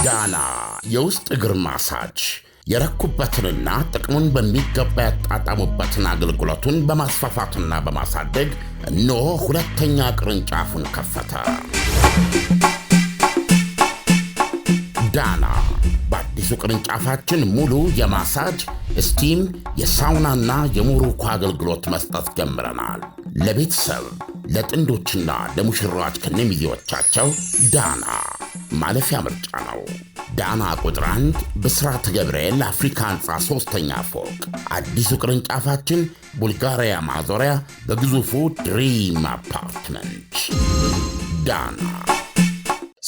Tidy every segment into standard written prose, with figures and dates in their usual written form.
ዳና የውስጥ እግር ማሳጅ የረኩበትንና ጥቅሙን በሚገባ ያጣጣሙበትን አገልግሎቱን በማስፋፋትና በማሳደግ እነሆ ሁለተኛ ቅርንጫፉን ከፈተ። ዳና በአዲሱ ቅርንጫፋችን ሙሉ የማሳጅ ስቲም፣ የሳውናና የሞሮኮ አገልግሎት መስጠት ጀምረናል። ለቤተሰብ ለጥንዶችና ለሙሽራዎች ከነሚዜዎቻቸው ዳና ማለፊያ ምርጫ ነው። ዳና ቁጥር 1 ብስራተ ገብርኤል አፍሪካ ህንፃ 3ኛ ፎቅ። አዲሱ ቅርንጫፋችን ቡልጋሪያ ማዞሪያ በግዙፉ ድሪም አፓርትመንት። ዳና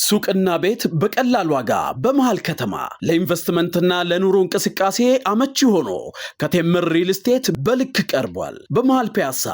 ሱቅና ቤት በቀላል ዋጋ በመሃል ከተማ ለኢንቨስትመንትና ለኑሮ እንቅስቃሴ አመቺ ሆኖ ከቴምር ሪል ስቴት በልክ ቀርቧል። በመሃል ፒያሳ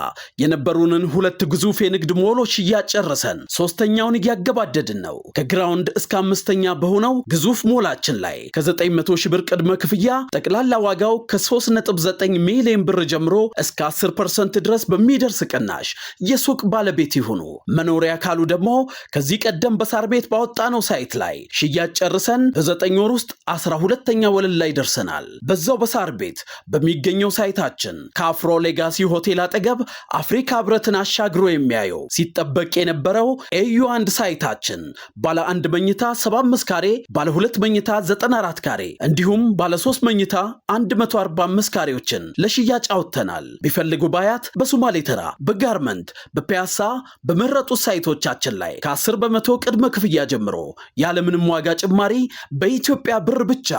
የነበሩንን 2 ግዙፍ የንግድ ሞሎች እያጨረሰን 3ኛውን እያገባደድን ነው። ከግራውንድ እስከ 5ኛ በሆነው ግዙፍ ሞላችን ላይ ከ900 ሺህ ብር ቅድመ ክፍያ ጠቅላላ ዋጋው ከ3.9 ሚሊዮን ብር ጀምሮ እስከ 10% ድረስ በሚደርስ ቅናሽ የሱቅ ባለቤት ይሁኑ። መኖሪያ ካሉ ደግሞ ከዚህ ቀደም በሳር ቤት ባወጣነው ሳይት ላይ ሽያጭ ጨርሰን በ9 ወር ውስጥ 12ኛ ወለል ላይ ደርሰናል። በዛው በሳር ቤት በሚገኘው ሳይታችን ከአፍሮ ሌጋሲ ሆቴል አጠገብ አፍሪካ ህብረትን አሻግሮ የሚያየው ሲጠበቅ የነበረው ኤዩ 1 ሳይታችን ባለ 1 መኝታ 75 ካሬ፣ ባለ 2 መኝታ 94 ካሬ እንዲሁም ባለ 3 መኝታ 145 ካሬዎችን ለሽያጭ አውጥተናል። ቢፈልጉ ባያት፣ በሶማሌ ተራ፣ በጋርመንት፣ በፒያሳ በመረጡት ሳይቶቻችን ላይ ከ10 በመቶ ቅድመ ክፍያ ጀምሮ ያለምንም ዋጋ ጭማሪ በኢትዮጵያ ብር ብቻ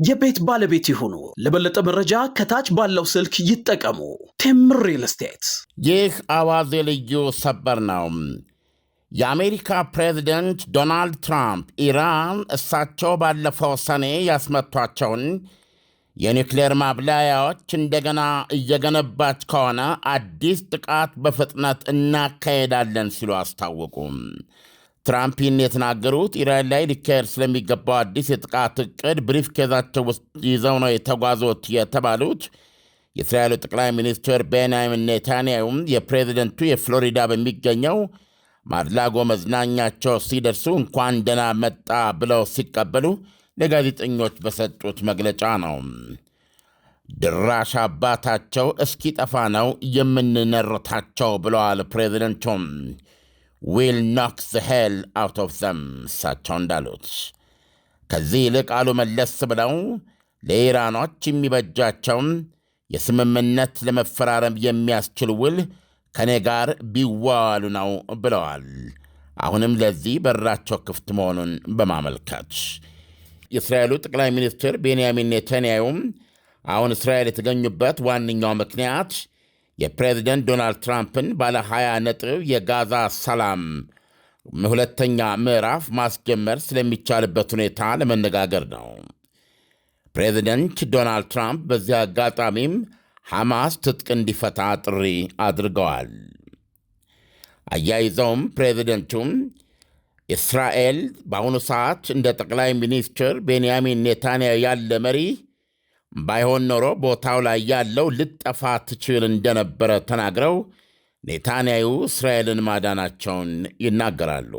የቤት ባለቤት ይሁኑ። ለበለጠ መረጃ ከታች ባለው ስልክ ይጠቀሙ። ቴምር ሪል ስቴት። ይህ አዋዜ ልዩ ሰበር ነው። የአሜሪካ ፕሬዝደንት ዶናልድ ትራምፕ ኢራን እሳቸው ባለፈው ሰኔ ያስመቷቸውን የኒውክሌር ማብላያዎች እንደገና እየገነባች ከሆነ አዲስ ጥቃት በፍጥነት እናካሄዳለን ሲሉ አስታወቁ። ትራምፕ ይህን የተናገሩት ኢራን ላይ ሊካሄድ ስለሚገባው አዲስ የጥቃት ዕቅድ ብሪፍ ኬዛቸው ውስጥ ይዘው ነው የተጓዙት የተባሉት የእስራኤሉ ጠቅላይ ሚኒስትር ቤንያሚን ኔታንያሁም የፕሬዚደንቱ የፍሎሪዳ በሚገኘው ማድላጎ መዝናኛቸው ሲደርሱ እንኳን ደህና መጣ ብለው ሲቀበሉ ለጋዜጠኞች በሰጡት መግለጫ ነው። ድራሽ አባታቸው እስኪጠፋ ነው የምንነርታቸው ብለዋል ፕሬዚደንቱም። ዊል ኖክ ዘ ሄል አውት ኦፍ ዘም እሳቸው እንዳሉት። ከዚህ ይልቅ አሉ መለስ ብለው ለኢራኖች የሚበጃቸውም የስምምነት ለመፈራረም የሚያስችል ውል ከኔ ጋር ቢዋዋሉ ነው ብለዋል። አሁንም ለዚህ በራቸው ክፍት መሆኑን በማመልከት የእስራኤሉ ጠቅላይ ሚኒስትር ቤንያሚን ኔታንያሁም አሁን እስራኤል የተገኙበት ዋነኛው ምክንያት የፕሬዝደንት ዶናልድ ትራምፕን ባለ 20 ነጥብ የጋዛ ሰላም 2ኛ ምዕራፍ ማስጀመር ስለሚቻልበት ሁኔታ ለመነጋገር ነው። ፕሬዝደንት ዶናልድ ትራምፕ በዚህ አጋጣሚም ሐማስ ትጥቅ እንዲፈታ ጥሪ አድርገዋል። አያይዘውም ፕሬዝደንቱም እስራኤል በአሁኑ ሰዓት እንደ ጠቅላይ ሚኒስትር ቤንያሚን ኔታንያሁ ያለ መሪ ባይሆን ኖሮ ቦታው ላይ ያለው ልጠፋ ትችል እንደነበረ ተናግረው ኔታንያሁ እስራኤልን ማዳናቸውን ይናገራሉ።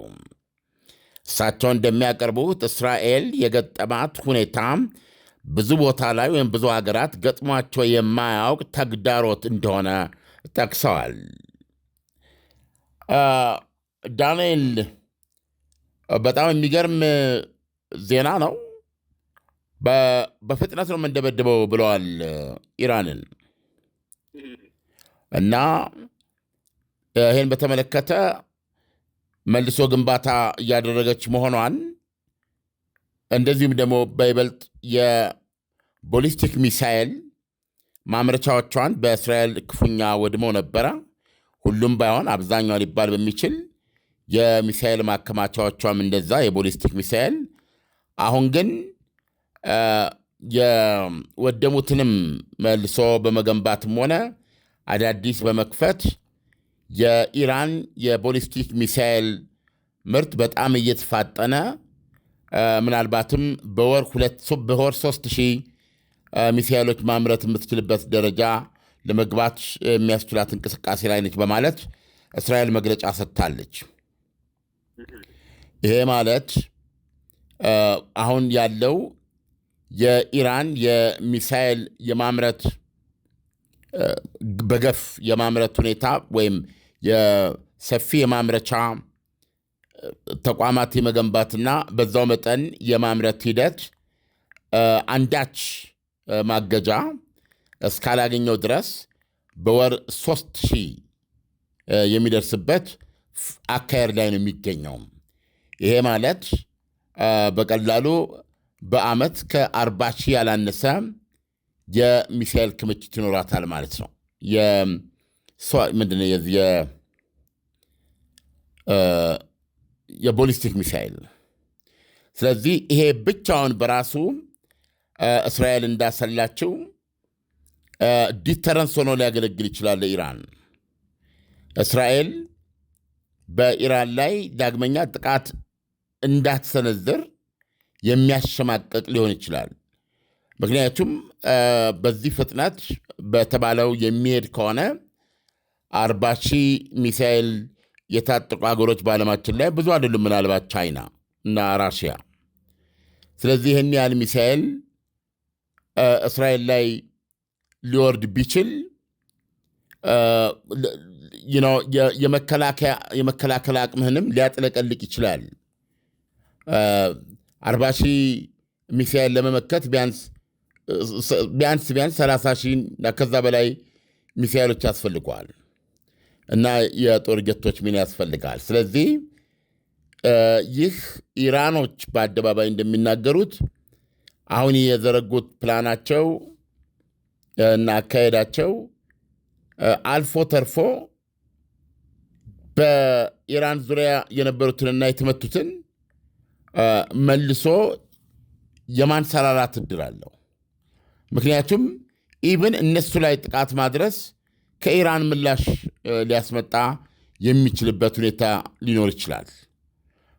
እሳቸው እንደሚያቀርቡት እስራኤል የገጠማት ሁኔታ ብዙ ቦታ ላይ ወይም ብዙ ሀገራት ገጥሟቸው የማያውቅ ተግዳሮት እንደሆነ ጠቅሰዋል። ዳንኤል፣ በጣም የሚገርም ዜና ነው። በፍጥነት ነው የምንደበድበው ብለዋል ኢራንን እና ይህን በተመለከተ መልሶ ግንባታ እያደረገች መሆኗን እንደዚሁም ደግሞ በይበልጥ የቦሊስቲክ ሚሳይል ማምረቻዎቿን በእስራኤል ክፉኛ ወድመው ነበረ። ሁሉም ባይሆን አብዛኛው ሊባል በሚችል የሚሳይል ማከማቻዎቿም እንደዛ የቦሊስቲክ ሚሳይል አሁን ግን የወደሙትንም መልሶ በመገንባትም ሆነ አዳዲስ በመክፈት የኢራን የቦሊስቲክ ሚሳይል ምርት በጣም እየተፋጠነ ምናልባትም በወር 3000 ሚሳይሎች ማምረት የምትችልበት ደረጃ ለመግባት የሚያስችላት እንቅስቃሴ ላይ ነች በማለት እስራኤል መግለጫ ሰጥታለች። ይሄ ማለት አሁን ያለው የኢራን የሚሳኤል የማምረት በገፍ የማምረት ሁኔታ ወይም የሰፊ የማምረቻ ተቋማት የመገንባትና በዛው መጠን የማምረት ሂደት አንዳች ማገጃ እስካላገኘው ድረስ በወር 3000 የሚደርስበት አካሄድ ላይ ነው የሚገኘው። ይሄ ማለት በቀላሉ በዓመት ከ40,000 ያላነሰ የሚሳኤል ክምችት ይኖራታል ማለት ነው። ምንድን ነው የቦሊስቲክ ሚሳኤል። ስለዚህ ይሄ ብቻውን በራሱ እስራኤል እንዳሰላችው ዲተረንስ ሆኖ ሊያገለግል ይችላል ለኢራን። እስራኤል በኢራን ላይ ዳግመኛ ጥቃት እንዳትሰነዝር የሚያሸማቀቅ ሊሆን ይችላል። ምክንያቱም በዚህ ፍጥነት በተባለው የሚሄድ ከሆነ 40,000 ሚሳኤል የታጠቁ ሀገሮች በዓለማችን ላይ ብዙ አይደሉም፣ ምናልባት ቻይና እና ራሽያ። ስለዚህ ይህን ያህል ሚሳኤል እስራኤል ላይ ሊወርድ ቢችል የመከላከል አቅምህንም ሊያጥለቀልቅ ይችላል። 40,000 ሚሳኤል ለመመከት ቢያንስ 30,000 ከዛ በላይ ሚሳኤሎች ያስፈልገዋል እና የጦር ጀቶች ምን ያስፈልጋል። ስለዚህ ይህ ኢራኖች በአደባባይ እንደሚናገሩት አሁን የዘረጉት ፕላናቸው እና አካሄዳቸው አልፎ ተርፎ በኢራን ዙሪያ የነበሩትንና የተመቱትን መልሶ የማንሰራራት እድል አለው። ምክንያቱም ኢቭን እነሱ ላይ ጥቃት ማድረስ ከኢራን ምላሽ ሊያስመጣ የሚችልበት ሁኔታ ሊኖር ይችላል፣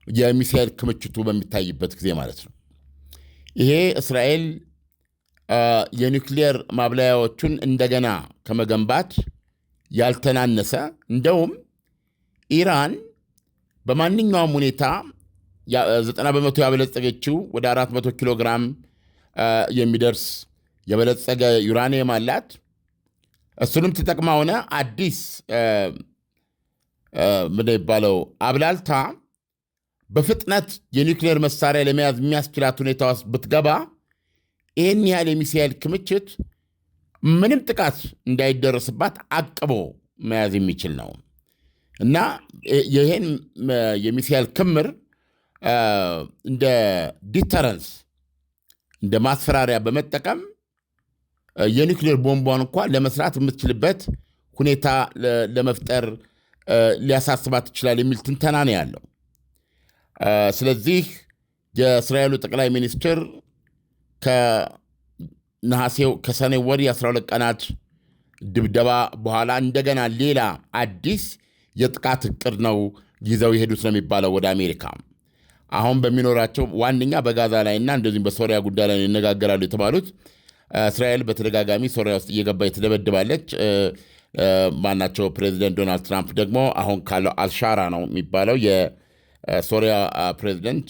የሚሳኤል ክምችቱ በሚታይበት ጊዜ ማለት ነው። ይሄ እስራኤል የኒውክሊየር ማብላያዎቹን እንደገና ከመገንባት ያልተናነሰ፣ እንደውም ኢራን በማንኛውም ሁኔታ 90 በመቶ ያበለጸገችው ወደ 400 ኪሎ ግራም የሚደርስ የበለጸገ ዩራኒየም አላት። እሱንም ተጠቅማ ሆነ አዲስ ምንድን ይባለው አብላልታ በፍጥነት የኒውክሌር መሳሪያ ለመያዝ የሚያስችላት ሁኔታ ውስጥ ብትገባ ይህን ያህል የሚሳኤል ክምችት ምንም ጥቃት እንዳይደረስባት አቅቦ መያዝ የሚችል ነው እና ይህን የሚሳኤል ክምር እንደ ዲተረንስ እንደ ማስፈራሪያ በመጠቀም የኒውክሌር ቦምቧን እንኳን ለመስራት የምትችልበት ሁኔታ ለመፍጠር ሊያሳስባት ይችላል የሚል ትንተና ነው ያለው። ስለዚህ የእስራኤሉ ጠቅላይ ሚኒስትር ከሰኔ ወር 12 ቀናት ድብደባ በኋላ እንደገና ሌላ አዲስ የጥቃት እቅድ ነው ይዘው የሄዱት ነው የሚባለው ወደ አሜሪካ። አሁን በሚኖራቸው ዋነኛ በጋዛ ላይና እንደዚሁም በሶሪያ ጉዳይ ላይ ይነጋገራሉ የተባሉት እስራኤል በተደጋጋሚ ሶሪያ ውስጥ እየገባ የተደበድባለች። ማናቸው ፕሬዚደንት ዶናልድ ትራምፕ ደግሞ አሁን ካለው አልሻራ ነው የሚባለው የሶሪያ ፕሬዚደንት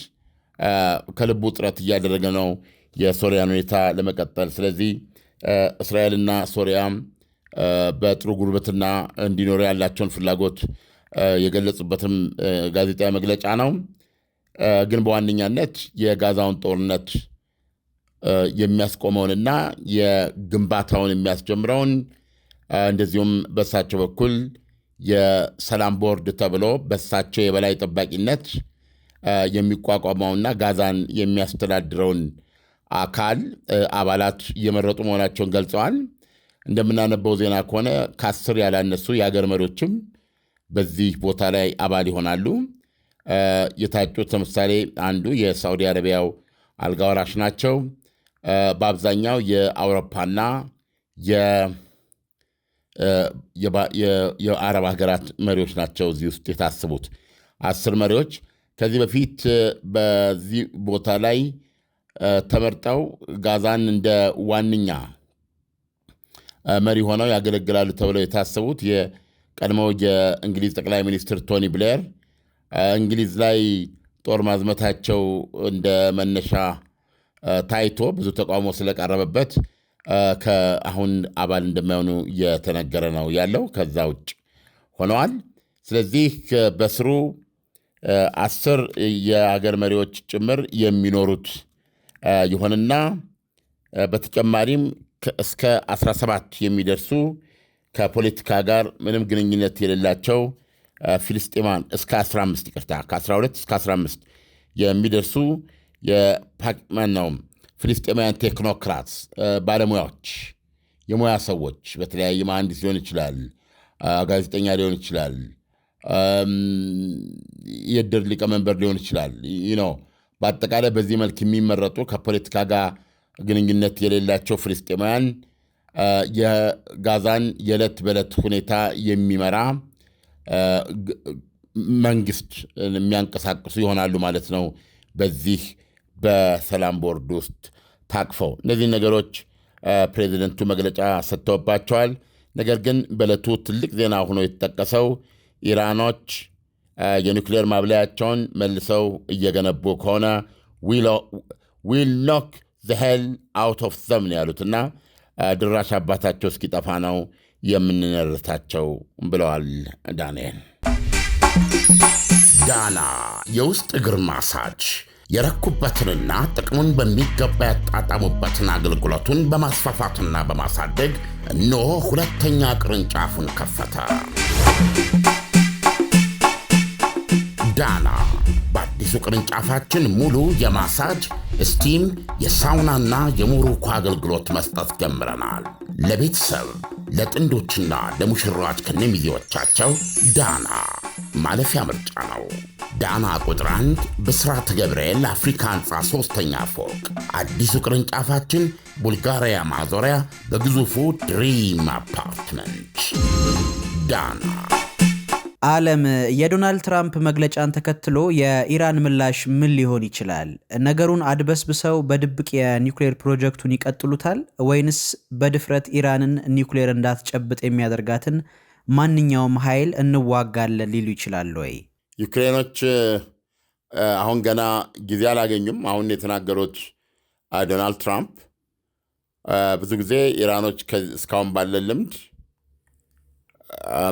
ከልቡ ጥረት እያደረገ ነው የሶሪያን ሁኔታ ለመቀጠል። ስለዚህ እስራኤልና ሶሪያ በጥሩ ጉርብትና እንዲኖሩ ያላቸውን ፍላጎት የገለጹበትም ጋዜጣዊ መግለጫ ነው። ግን በዋነኛነት የጋዛውን ጦርነት የሚያስቆመውንና የግንባታውን የሚያስጀምረውን እንደዚሁም በሳቸው በኩል የሰላም ቦርድ ተብሎ በሳቸው የበላይ ጠባቂነት የሚቋቋመውና ጋዛን የሚያስተዳድረውን አካል አባላት እየመረጡ መሆናቸውን ገልጸዋል። እንደምናነበው ዜና ከሆነ ከ10 ያላነሱ የአገር መሪዎችም በዚህ ቦታ ላይ አባል ይሆናሉ። የታጩት ለምሳሌ አንዱ የሳዑዲ አረቢያው አልጋወራሽ ናቸው። በአብዛኛው የአውሮፓና የአረብ ሀገራት መሪዎች ናቸው እዚህ ውስጥ የታሰቡት 10 መሪዎች። ከዚህ በፊት በዚህ ቦታ ላይ ተመርጠው ጋዛን እንደ ዋነኛ መሪ ሆነው ያገለግላሉ ተብለው የታሰቡት የቀድሞው የእንግሊዝ ጠቅላይ ሚኒስትር ቶኒ ብሌር እንግሊዝ ላይ ጦር ማዝመታቸው እንደ መነሻ ታይቶ ብዙ ተቃውሞ ስለቀረበበት ከአሁን አባል እንደማይሆኑ እየተነገረ ነው ያለው። ከዛ ውጭ ሆነዋል። ስለዚህ በስሩ 10 የአገር መሪዎች ጭምር የሚኖሩት ይሆንና በተጨማሪም እስከ 17 የሚደርሱ ከፖለቲካ ጋር ምንም ግንኙነት የሌላቸው ፊልስጤማን እስከ 15 ይቅርታ ከ12 እስከ 15 የሚደርሱ ነው ፊልስጤማውያን ቴክኖክራትስ ባለሙያዎች፣ የሙያ ሰዎች በተለያየ መሐንዲስ ሊሆን ይችላል፣ ጋዜጠኛ ሊሆን ይችላል፣ የድር ሊቀመንበር ሊሆን ይችላል። በአጠቃላይ በዚህ መልክ የሚመረጡ ከፖለቲካ ጋር ግንኙነት የሌላቸው ፍልስጤማውያን የጋዛን የዕለት በዕለት ሁኔታ የሚመራ መንግስት የሚያንቀሳቅሱ ይሆናሉ ማለት ነው። በዚህ በሰላም ቦርድ ውስጥ ታቅፈው እነዚህ ነገሮች ፕሬዚደንቱ መግለጫ ሰጥተውባቸዋል። ነገር ግን በዕለቱ ትልቅ ዜና ሆኖ የተጠቀሰው ኢራኖች የኒውክሌር ማብለያቸውን መልሰው እየገነቡ ከሆነ ዊል ኖክ ዘ ሄል አውት ኦፍ ዘም ነው ያሉትና ድራሽ አባታቸው እስኪጠፋ ነው የምንነርታቸው ብለዋል። ዳንኤል ዳና የውስጥ እግር ማሳጅ የረኩበትንና ጥቅሙን በሚገባ ያጣጣሙበትን አገልግሎቱን በማስፋፋትና በማሳደግ እነሆ ሁለተኛ ቅርንጫፉን ከፈተ። ዳና በአዲሱ ቅርንጫፋችን ሙሉ የማሳጅ ስቲም፣ የሳውናና የሞሮኮ አገልግሎት መስጠት ጀምረናል። ለቤተሰብ ለጥንዶችና ለሙሽራዎች ከነሚዜዎቻቸው ዳና ማለፊያ ምርጫ ነው። ዳና ቁጥር 1 ብስራተ ገብርኤል አፍሪካ ህንፃ 3ኛ ፎቅ። አዲሱ ቅርንጫፋችን ቡልጋሪያ ማዞሪያ በግዙፉ ድሪም አፓርትመንት። ዳና። ዓለም የዶናልድ ትራምፕ መግለጫን ተከትሎ የኢራን ምላሽ ምን ሊሆን ይችላል? ነገሩን አድበስብሰው በድብቅ የኒውክሌር ፕሮጀክቱን ይቀጥሉታል ወይንስ በድፍረት ኢራንን ኒውክሌር እንዳትጨብጥ የሚያደርጋትን ማንኛውም ኃይል እንዋጋለን ሊሉ ይችላል ወይ? ዩክሬኖች አሁን ገና ጊዜ አላገኙም። አሁን የተናገሩት ዶናልድ ትራምፕ ብዙ ጊዜ ኢራኖች እስካሁን ባለ ልምድ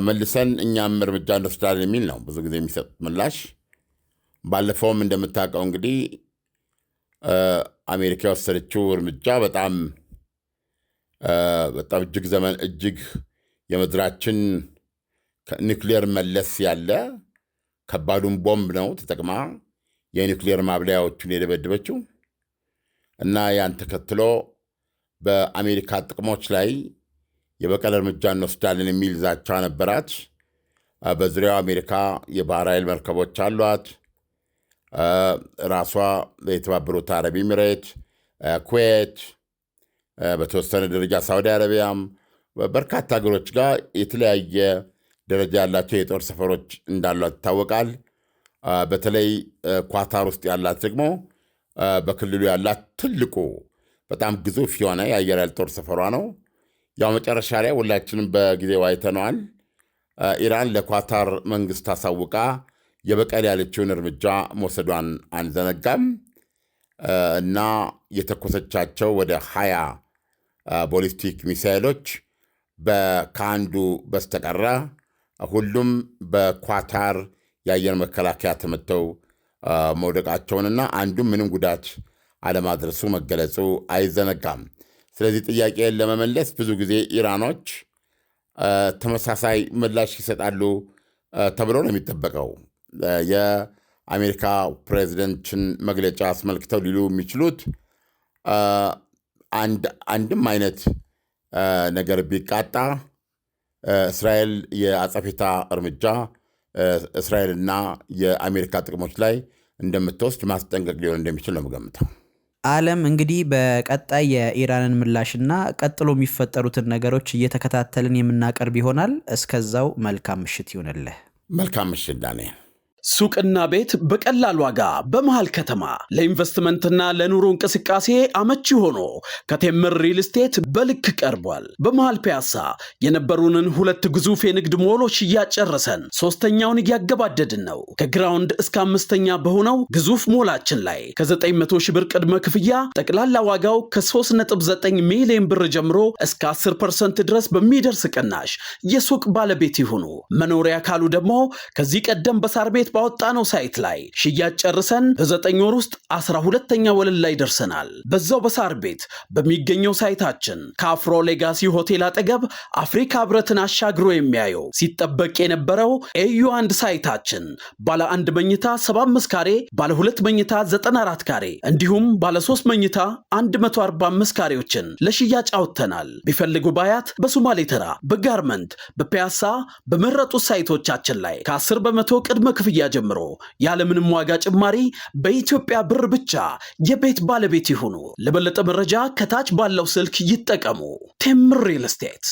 መልሰን እኛም እርምጃ እንወስዳለን የሚል ነው ብዙ ጊዜ የሚሰጡት ምላሽ። ባለፈውም እንደምታውቀው እንግዲህ አሜሪካ የወሰደችው እርምጃ በጣም እጅግ የምድራችን ኒውክሌር መለስ ያለ ከባዱን ቦምብ ነው ተጠቅማ የኒውክሌር ማብለያዎቹን የደበደበችው እና ያን ተከትሎ በአሜሪካ ጥቅሞች ላይ የበቀል እርምጃ እንወስዳለን የሚል ዛቻ ነበራት። በዙሪያው አሜሪካ የባህር ኃይል መርከቦች አሏት። ራሷ የተባበሩት አረብ ኤሚሬት፣ ኩዌት፣ በተወሰነ ደረጃ ሳውዲ አረቢያም በርካታ ሀገሮች ጋር የተለያየ ደረጃ ያላቸው የጦር ሰፈሮች እንዳሏት ይታወቃል። በተለይ ኳታር ውስጥ ያላት ደግሞ በክልሉ ያላት ትልቁ በጣም ግዙፍ የሆነ የአየር ኃይል ጦር ሰፈሯ ነው። ያው መጨረሻ ላይ ሁላችንም በጊዜው አይተነዋል። ኢራን ለኳታር መንግስት አሳውቃ የበቀል ያለችውን እርምጃ መውሰዷን አንዘነጋም እና የተኮሰቻቸው ወደ 20 ቦሊስቲክ ሚሳይሎች ከአንዱ በስተቀረ ሁሉም በኳታር የአየር መከላከያ ተመተው መውደቃቸውንና አንዱም ምንም ጉዳት አለማድረሱ መገለጹ አይዘነጋም። ስለዚህ ጥያቄን ለመመለስ ብዙ ጊዜ ኢራኖች ተመሳሳይ ምላሽ ይሰጣሉ ተብሎ ነው የሚጠበቀው። የአሜሪካ ፕሬዚደንትን መግለጫ አስመልክተው ሊሉ የሚችሉት አንድም አይነት ነገር ቢቃጣ እስራኤል የአጸፌታ እርምጃ እስራኤልና የአሜሪካ ጥቅሞች ላይ እንደምትወስድ ማስጠንቀቅ ሊሆን እንደሚችል ነው የምገምተው። ዓለም እንግዲህ በቀጣይ የኢራንን ምላሽና ቀጥሎ የሚፈጠሩትን ነገሮች እየተከታተልን የምናቀርብ ይሆናል። እስከዛው መልካም ምሽት ይሁንልህ። መልካም ምሽት ዳንኤል። ሱቅና ቤት በቀላል ዋጋ በመሃል ከተማ ለኢንቨስትመንትና ለኑሮ እንቅስቃሴ አመቺ ሆኖ ከቴምር ሪል ስቴት በልክ ቀርቧል። በመሃል ፒያሳ የነበሩንን 2 ግዙፍ የንግድ ሞሎች እያጨረሰን ሶስተኛውን እያገባደድን ነው። ከግራውንድ እስከ 5ኛ በሆነው ግዙፍ ሞላችን ላይ ከ900 ሺህ ብር ቅድመ ክፍያ ጠቅላላ ዋጋው ከ3.9 ሚሊዮን ብር ጀምሮ እስከ 10% ድረስ በሚደርስ ቅናሽ የሱቅ ባለቤት ይሁኑ። መኖሪያ ካሉ ደግሞ ከዚህ ቀደም በሳር ቤት ባወጣነው ሳይት ላይ ሽያጭ ጨርሰን በ9 ወር ውስጥ 12ኛ ወለል ላይ ደርሰናል። በዛው በሳር ቤት በሚገኘው ሳይታችን ከአፍሮ ሌጋሲ ሆቴል አጠገብ አፍሪካ ህብረትን አሻግሮ የሚያየው ሲጠበቅ የነበረው ኤዩ 1 ሳይታችን ባለ 1 መኝታ 75 ካሬ፣ ባለ 2 መኝታ 94 ካሬ እንዲሁም ባለ 3 መኝታ 145 ካሬዎችን ለሽያጭ አውጥተናል። ቢፈልጉ ባያት፣ በሶማሌ ተራ፣ በጋርመንት፣ በፒያሳ በመረጡት ሳይቶቻችን ላይ ከ10 በመቶ ቅድመ ክፍያ ጀምሮ ያለምንም ዋጋ ጭማሪ በኢትዮጵያ ብር ብቻ የቤት ባለቤት ይሁኑ። ለበለጠ መረጃ ከታች ባለው ስልክ ይጠቀሙ። ቴምር ሪል ስቴት